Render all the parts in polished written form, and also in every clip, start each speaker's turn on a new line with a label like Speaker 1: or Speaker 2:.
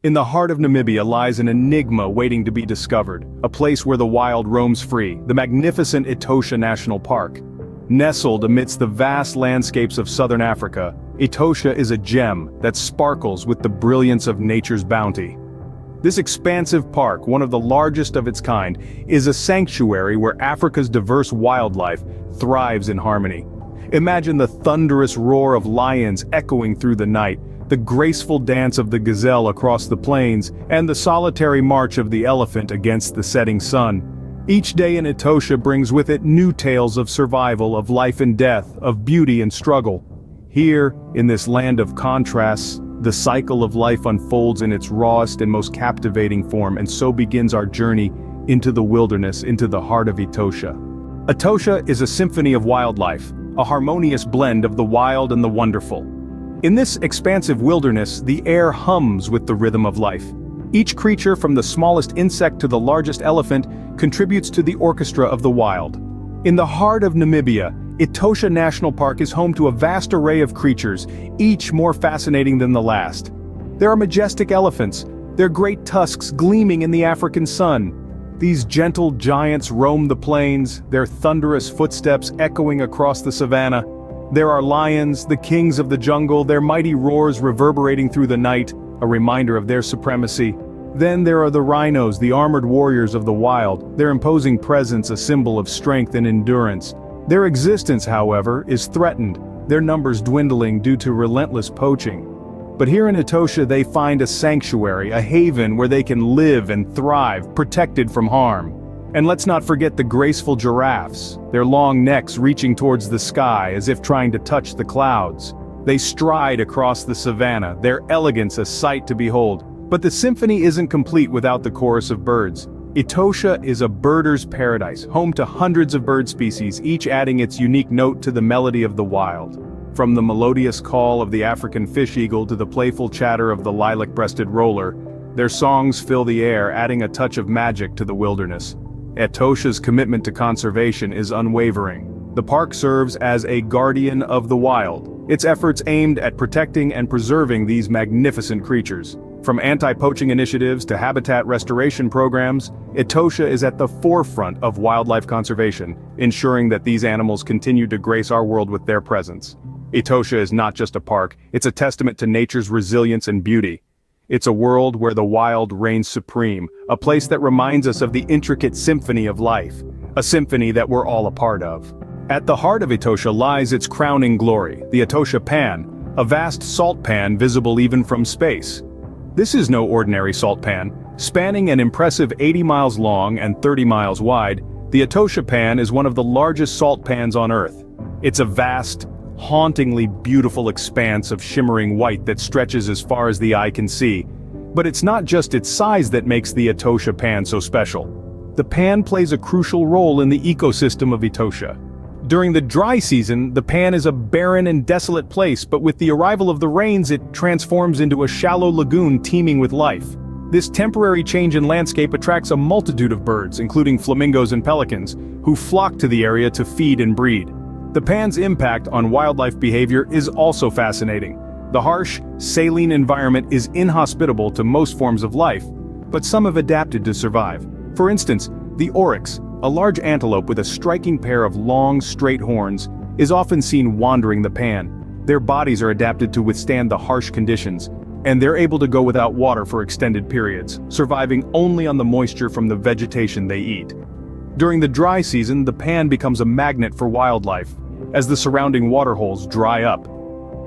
Speaker 1: In the heart of Namibia lies an enigma waiting to be discovered, a place where the wild roams free, the magnificent Etosha National Park. Nestled amidst the vast landscapes of southern Africa, Etosha is a gem that sparkles with the brilliance of nature's bounty. This expansive park, one of the largest of its kind, is a sanctuary where Africa's diverse wildlife thrives in harmony. Imagine the thunderous roar of lions echoing through the night, the graceful dance of the gazelle across the plains, and the solitary march of the elephant against the setting sun. Each day in Etosha brings with it new tales of survival, of life and death, of beauty and struggle. Here, in this land of contrasts, the cycle of life unfolds in its rawest and most captivating form, and so begins our journey into the wilderness, into the heart of Etosha. Etosha is a symphony of wildlife, a harmonious blend of the wild and the wonderful. In this expansive wilderness, the air hums with the rhythm of life. Each creature, from the smallest insect to the largest elephant, contributes to the orchestra of the wild. In the heart of Namibia, Etosha National Park is home to a vast array of creatures, each more fascinating than the last. There are majestic elephants, their great tusks gleaming in the African sun. These gentle giants roam the plains, their thunderous footsteps echoing across the savanna. There are lions, the kings of the jungle, their mighty roars reverberating through the night, a reminder of their supremacy. Then there are the rhinos, the armored warriors of the wild, their imposing presence a symbol of strength and endurance. Their existence, however, is threatened, their numbers dwindling due to relentless poaching. But here in Etosha they find a sanctuary, a haven where they can live and thrive, protected from harm. And let's not forget the graceful giraffes, their long necks reaching towards the sky as if trying to touch the clouds. They stride across the savanna, their elegance a sight to behold. But the symphony isn't complete without the chorus of birds. Etosha is a birder's paradise, home to hundreds of bird species, each adding its unique note to the melody of the wild. From the melodious call of the African fish eagle to the playful chatter of the lilac-breasted roller, their songs fill the air, adding a touch of magic to the wilderness. Etosha's commitment to conservation is unwavering. The park serves as a guardian of the wild, its efforts aimed at protecting and preserving these magnificent creatures. From anti-poaching initiatives to habitat restoration programs, Etosha is at the forefront of wildlife conservation, ensuring that these animals continue to grace our world with their presence. Etosha is not just a park, it's a testament to nature's resilience and beauty. It's a world where the wild reigns supreme, a place that reminds us of the intricate symphony of life, a symphony that we're all a part of. At the heart of Etosha lies its crowning glory, the Etosha Pan, a vast salt pan visible even from space. This is no ordinary salt pan. Spanning an impressive 80 miles long and 30 miles wide, the Etosha Pan is one of the largest salt pans on Earth. It's a vast, hauntingly beautiful expanse of shimmering white that stretches as far as the eye can see. But it's not just its size that makes the Etosha Pan so special. The pan plays a crucial role in the ecosystem of Etosha. During the dry season, the pan is a barren and desolate place, but with the arrival of the rains it transforms into a shallow lagoon teeming with life. This temporary change in landscape attracts a multitude of birds, including flamingos and pelicans, who flock to the area to feed and breed. The pan's impact on wildlife behavior is also fascinating. The harsh, saline environment is inhospitable to most forms of life, but some have adapted to survive. For instance, the oryx, a large antelope with a striking pair of long, straight horns, is often seen wandering the pan. Their bodies are adapted to withstand the harsh conditions, and they're able to go without water for extended periods, surviving only on the moisture from the vegetation they eat. During the dry season, the pan becomes a magnet for wildlife. As the surrounding waterholes dry up,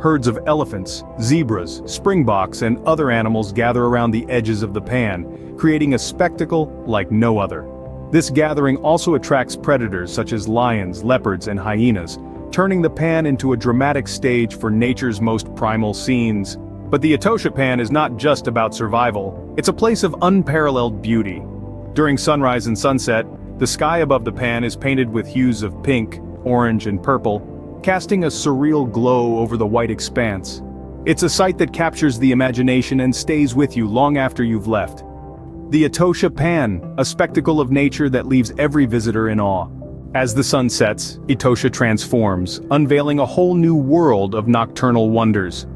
Speaker 1: herds of elephants, zebras, springboks, and other animals gather around the edges of the pan, creating a spectacle like no other. This gathering also attracts predators such as lions, leopards, and hyenas, turning the pan into a dramatic stage for nature's most primal scenes. But the Etosha Pan is not just about survival, it's a place of unparalleled beauty. During sunrise and sunset, the sky above the pan is painted with hues of pink, orange, and purple, casting a surreal glow over the white expanse. It's a sight that captures the imagination and stays with you long after you've left. The Etosha Pan, a spectacle of nature that leaves every visitor in awe. As the sun sets, Etosha transforms, unveiling a whole new world of nocturnal wonders.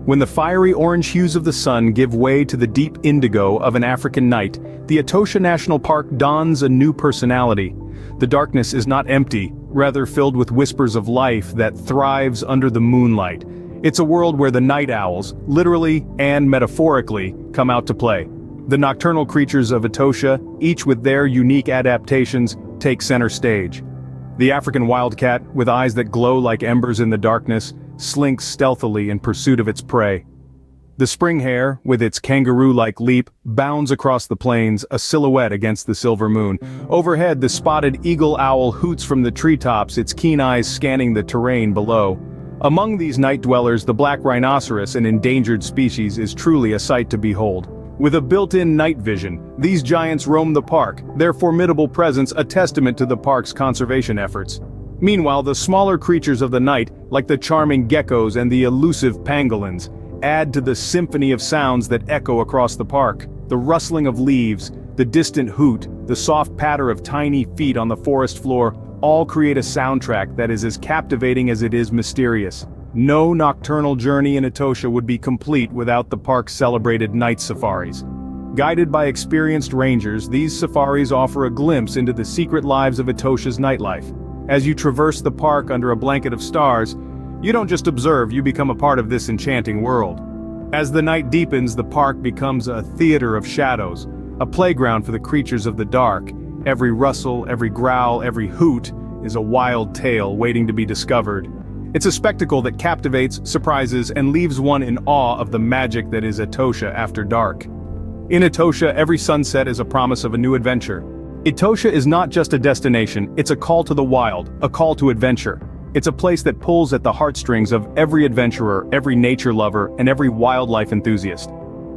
Speaker 1: When the fiery orange hues of the sun give way to the deep indigo of an African night, the Etosha National Park dons a new personality. The darkness is not empty, rather filled with whispers of life that thrives under the moonlight. It's a world where the night owls, literally and metaphorically, come out to play. The nocturnal creatures of Etosha, each with their unique adaptations, take center stage. The African wildcat, with eyes that glow like embers in the darkness, slinks stealthily in pursuit of its prey. The spring hare, with its kangaroo-like leap, bounds across the plains, a silhouette against the silver moon. Overhead, the spotted eagle owl hoots from the treetops, its keen eyes scanning the terrain below. Among these night dwellers, the black rhinoceros, an endangered species, is truly a sight to behold. With a built-in night vision, these giants roam the park, their formidable presence a testament to the park's conservation efforts. Meanwhile, the smaller creatures of the night, like the charming geckos and the elusive pangolins, add to the symphony of sounds that echo across the park. The rustling of leaves, the distant hoot, the soft patter of tiny feet on the forest floor, all create a soundtrack that is as captivating as it is mysterious. No nocturnal journey in Etosha would be complete without the park's celebrated night safaris. Guided by experienced rangers, these safaris offer a glimpse into the secret lives of Etosha's nightlife. As you traverse the park under a blanket of stars, you don't just observe, you become a part of this enchanting world. As the night deepens, the park becomes a theater of shadows, a playground for the creatures of the dark. Every rustle, every growl, every hoot is a wild tale waiting to be discovered. It's a spectacle that captivates, surprises, and leaves one in awe of the magic that is Etosha after dark. In Etosha, every sunset is a promise of a new adventure. Etosha is not just a destination, it's a call to the wild, a call to adventure. It's a place that pulls at the heartstrings of every adventurer, every nature lover, and every wildlife enthusiast.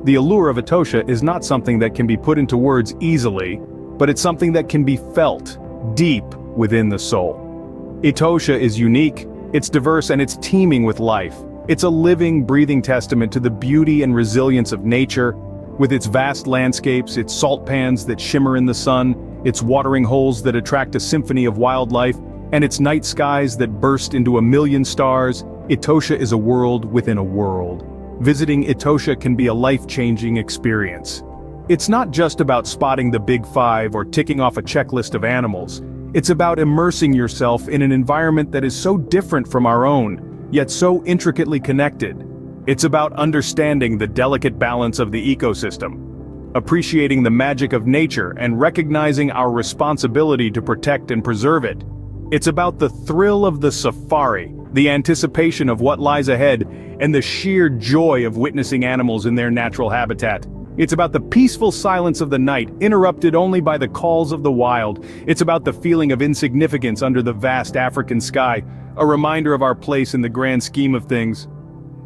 Speaker 1: The allure of Etosha is not something that can be put into words easily, but it's something that can be felt deep within the soul. Etosha is unique, it's diverse, and it's teeming with life. It's a living, breathing testament to the beauty and resilience of nature, with its vast landscapes, its salt pans that shimmer in the sun, its watering holes that attract a symphony of wildlife, and its night skies that burst into a million stars. Etosha is a world within a world. Visiting Etosha can be a life-changing experience. It's not just about spotting the big five or ticking off a checklist of animals. It's about immersing yourself in an environment that is so different from our own, yet so intricately connected. It's about understanding the delicate balance of the ecosystem, appreciating the magic of nature, and recognizing our responsibility to protect and preserve it. It's about the thrill of the safari, the anticipation of what lies ahead, and the sheer joy of witnessing animals in their natural habitat. It's about the peaceful silence of the night, interrupted only by the calls of the wild. It's about the feeling of insignificance under the vast African sky, a reminder of our place in the grand scheme of things.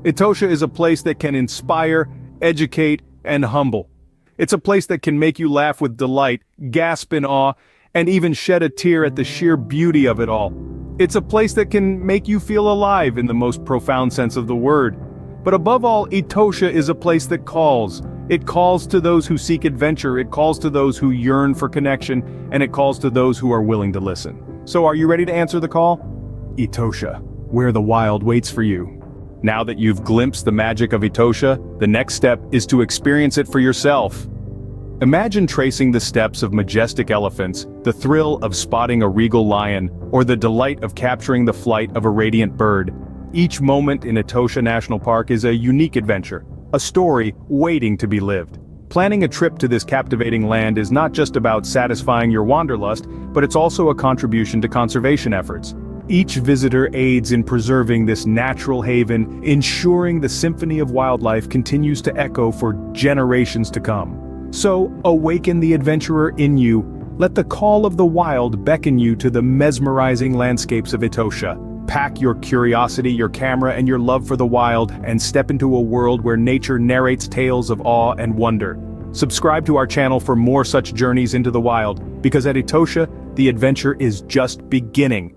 Speaker 1: Etosha is a place that can inspire, educate, and humble. It's a place that can make you laugh with delight, gasp in awe, and even shed a tear at the sheer beauty of it all. It's a place that can make you feel alive in the most profound sense of the word. But above all, Etosha is a place that calls. It calls to those who seek adventure, it calls to those who yearn for connection, and it calls to those who are willing to listen. So are you ready to answer the call? Etosha, where the wild waits for you. Now that you've glimpsed the magic of Etosha, the next step is to experience it for yourself. Imagine tracing the steps of majestic elephants, the thrill of spotting a regal lion, or the delight of capturing the flight of a radiant bird. Each moment in Etosha National Park is a unique adventure, a story waiting to be lived. Planning a trip to this captivating land is not just about satisfying your wanderlust, but it's also a contribution to conservation efforts. Each visitor aids in preserving this natural haven, ensuring the symphony of wildlife continues to echo for generations to come. So, awaken the adventurer in you. Let the call of the wild beckon you to the mesmerizing landscapes of Etosha. Pack your curiosity, your camera, and your love for the wild, and step into a world where nature narrates tales of awe and wonder. Subscribe to our channel for more such journeys into the wild, because at Etosha, the adventure is just beginning.